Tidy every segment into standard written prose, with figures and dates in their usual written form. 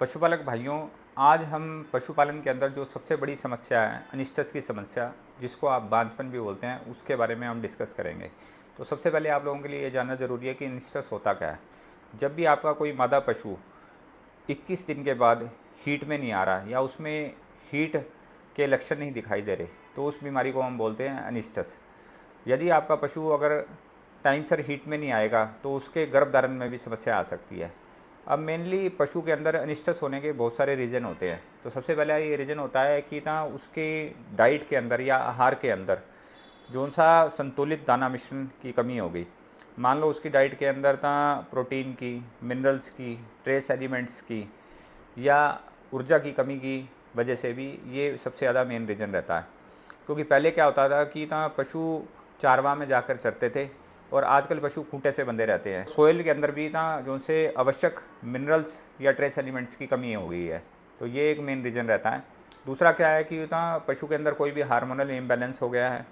पशुपालक भाइयों, आज हम पशुपालन के अंदर जो सबसे बड़ी समस्या है अनिस्टस की समस्या, जिसको आप बांझपन भी बोलते हैं, उसके बारे में हम डिस्कस करेंगे। तो सबसे पहले आप लोगों के लिए ये जानना ज़रूरी है कि अनिस्टस होता क्या है। जब भी आपका कोई मादा पशु 21 दिन के बाद हीट में नहीं आ रहा या उसमें हीट के लक्षण नहीं दिखाई दे रहे, तो उस बीमारी को हम बोलते हैं अनिस्टस। यदि आपका पशु अगर टाइम सर हीट में नहीं आएगा तो उसके गर्भधारण में भी समस्या आ सकती है। अब मेनली पशु के अंदर अनिस्टस होने के बहुत सारे रीज़न होते हैं। तो सबसे पहला ये रीज़न होता है कि ना उसके डाइट के अंदर या आहार के अंदर जो सा संतुलित दाना मिश्रण की कमी हो गई। मान लो उसकी डाइट के अंदर था प्रोटीन की, मिनरल्स की, ट्रेस एलिमेंट्स की या ऊर्जा की कमी की वजह से भी ये सबसे ज़्यादा मेन रीज़न रहता है। क्योंकि पहले क्या होता था कि ना पशु चारवा में जाकर चरते थे और आजकल पशु खूंटे से बंधे रहते हैं। सोइल के अंदर भी ना जो उनसे आवश्यक मिनरल्स या ट्रेस एलिमेंट्स की कमी हो गई है, तो ये एक मेन रीज़न रहता है। दूसरा क्या है कि ना पशु के अंदर कोई भी हार्मोनल इम्बैलेंस हो गया है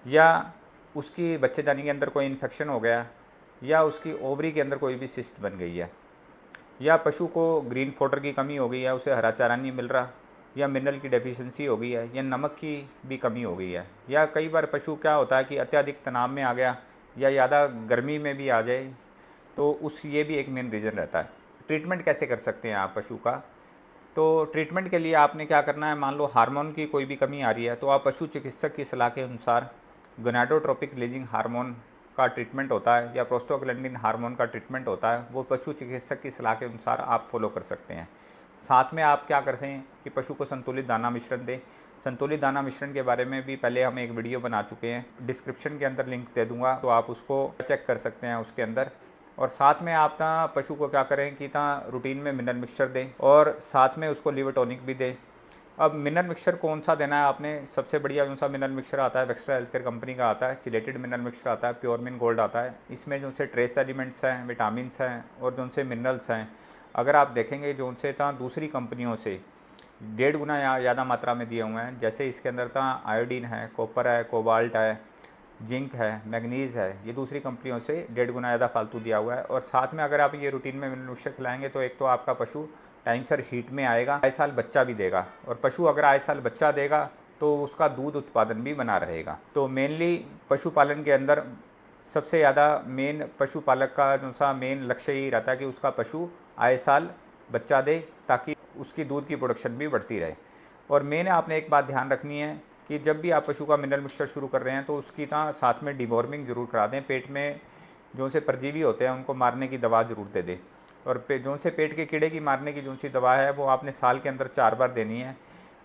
या उसकी बच्चेदानी के अंदर कोई इन्फेक्शन हो गया या उसकी ओवरी के अंदर कोई भी सिस्ट बन गई है या पशु को ग्रीन फॉडर की कमी हो गई है, उसे हरा चारा नहीं मिल रहा या मिनरल की डेफिशिएंसी हो गई है या नमक की भी कमी हो गई है या कई बार पशु क्या होता है कि अत्यधिक तनाव में आ गया या ज़्यादा गर्मी में भी आ जाए, तो ये भी एक मेन रीज़न रहता है। ट्रीटमेंट कैसे कर सकते हैं आप पशु का? तो ट्रीटमेंट के लिए आपने क्या करना है, मान लो हार्मोन की कोई भी कमी आ रही है तो आप पशु चिकित्सक की सलाह के अनुसार गोनाडोट्रोपिक रिलीजिंग हार्मोन का ट्रीटमेंट होता है या प्रोस्टाग्लैंडिन हार्मोन का ट्रीटमेंट होता है, वो पशु चिकित्सक की सलाह के अनुसार आप फॉलो कर सकते हैं। साथ में आप क्या करते हैं कि पशु को संतुलित दाना मिश्रण दें। संतुलित दाना मिश्रण के बारे में भी पहले हम एक वीडियो बना चुके हैं, डिस्क्रिप्शन के अंदर लिंक दे दूंगा, तो आप उसको चेक कर सकते हैं उसके अंदर। और साथ में आप ना पशु को क्या करें कि ना रूटीन में मिनरल मिक्सचर दें और साथ में उसको लिवर टॉनिक भी दें। अब मिनरल मिक्सचर कौन सा देना है आपने? सबसे बढ़िया कौन सा मिनरल मिक्सचर आता है, वेक्स्ट्रा हेल्थकेयर कंपनी का आता है, चिलेटेड मिनरल मिक्सचर आता है, प्योरमिन गोल्ड आता है। इसमें जो से ट्रेस एलिमेंट्स हैं, विटामिन हैं और जो से मिनरल्स हैं, अगर आप देखेंगे जो उनसे था दूसरी कंपनियों से 1.5 गुना या ज़्यादा मात्रा में दिए हुए हैं। जैसे इसके अंदर था आयोडीन है, कॉपर है, कोबाल्ट है, जिंक है, मैग्नीज़ है, ये दूसरी कंपनियों से 1.5 गुना ज़्यादा फालतू दिया हुआ है। और साथ में अगर आप ये रूटीन में मिनरल मिक्सचर खिलाएंगे तो एक तो आपका पशु टाइम सर हीट में आएगा, आए साल बच्चा भी देगा, और पशु अगर आए साल बच्चा देगा तो उसका दूध उत्पादन भी बना रहेगा। तो मेनली पशुपालन के अंदर सबसे ज़्यादा मेन पशुपालक का जो सा मेन लक्ष्य ही रहता है कि उसका पशु आए साल बच्चा दे ताकि उसकी दूध की प्रोडक्शन भी बढ़ती रहे। और मेन आपने एक बात ध्यान रखनी है कि जब भी आप पशु का मिनरल मिक्सचर शुरू कर रहे हैं तो उसकी साथ में डिवॉर्मिंग ज़रूर करा दें। पेट में जो से परजीवी होते हैं उनको मारने की दवा ज़रूर दे दें। और जो से पेट के कीड़े की मारने की जो सी दवा है वो आपने साल के अंदर 4 बार देनी है।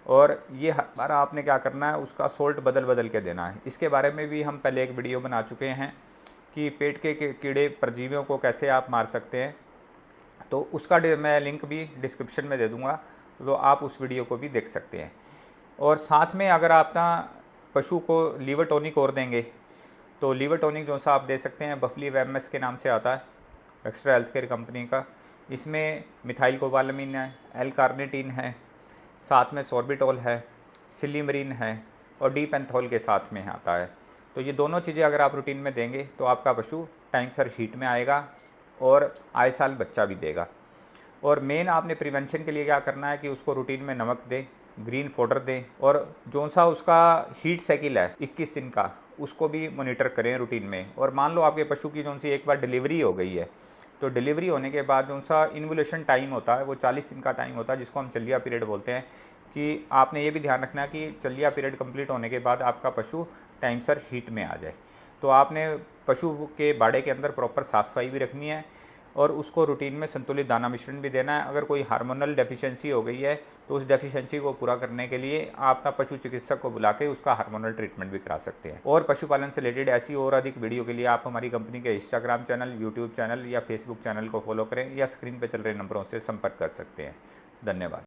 और ये हर बार आपने क्या करना है, उसका सोल्ट बदल बदल के देना है। इसके बारे में भी हम पहले एक वीडियो बना चुके हैं कि पेट के कीड़े परजीवियों को कैसे आप मार सकते हैं, तो उसका मैं लिंक भी डिस्क्रिप्शन में दे दूँगा, तो आप उस वीडियो को भी देख सकते हैं। और साथ में अगर आप ना पशु को लीवर टॉनिक और देंगे तो लीवर टॉनिक जो सा आप दे सकते हैं, बफली वेमएस के नाम से आता है, एक्स्ट्रा हेल्थकेयर कंपनी का। इसमें मिथाइल कोबालामिन है, एल कार्निटीन है, साथ में सॉर्बिटॉल है, सिलीमरीन है और डी पेंथोल के साथ में आता है। तो ये दोनों चीज़ें अगर आप रूटीन में देंगे तो आपका पशु टाइम सर हीट में आएगा और आए साल बच्चा भी देगा। और मेन आपने प्रिवेंशन के लिए क्या करना है कि उसको रूटीन में नमक दें, ग्रीन फॉडर दें, और जो सा उसका हीट साइकिल है 21 दिन का, उसको भी मॉनिटर करें रूटीन में। और मान लो आपके पशु की जो सी एक बार डिलीवरी हो गई है, तो डिलीवरी होने के बाद जो सा इन्वोल्यूशन टाइम होता है वो 40 दिन का टाइम होता है, जिसको हम चलिया पीरियड बोलते हैं। कि आपने ये भी ध्यान रखना है कि चलिया पीरियड कंप्लीट होने के बाद आपका पशु टाइम सर हीट में आ जाए। तो आपने पशु के बाड़े के अंदर प्रॉपर साफ़ सफाई भी रखनी है और उसको रूटीन में संतुलित दाना मिश्रण भी देना है। अगर कोई हार्मोनल डेफिशिएंसी हो गई है तो उस डेफिशिएंसी को पूरा करने के लिए आप अपना पशु चिकित्सक को बुला के उसका हार्मोनल ट्रीटमेंट भी करा सकते हैं। और पशुपालन से रिलेटेड ऐसी और अधिक वीडियो के लिए आप हमारी कंपनी के इंस्टाग्राम चैनल, यूट्यूब चैनल या फेसबुक चैनल को फॉलो करें या स्क्रीन पर चल रहे नंबरों से संपर्क कर सकते हैं। धन्यवाद।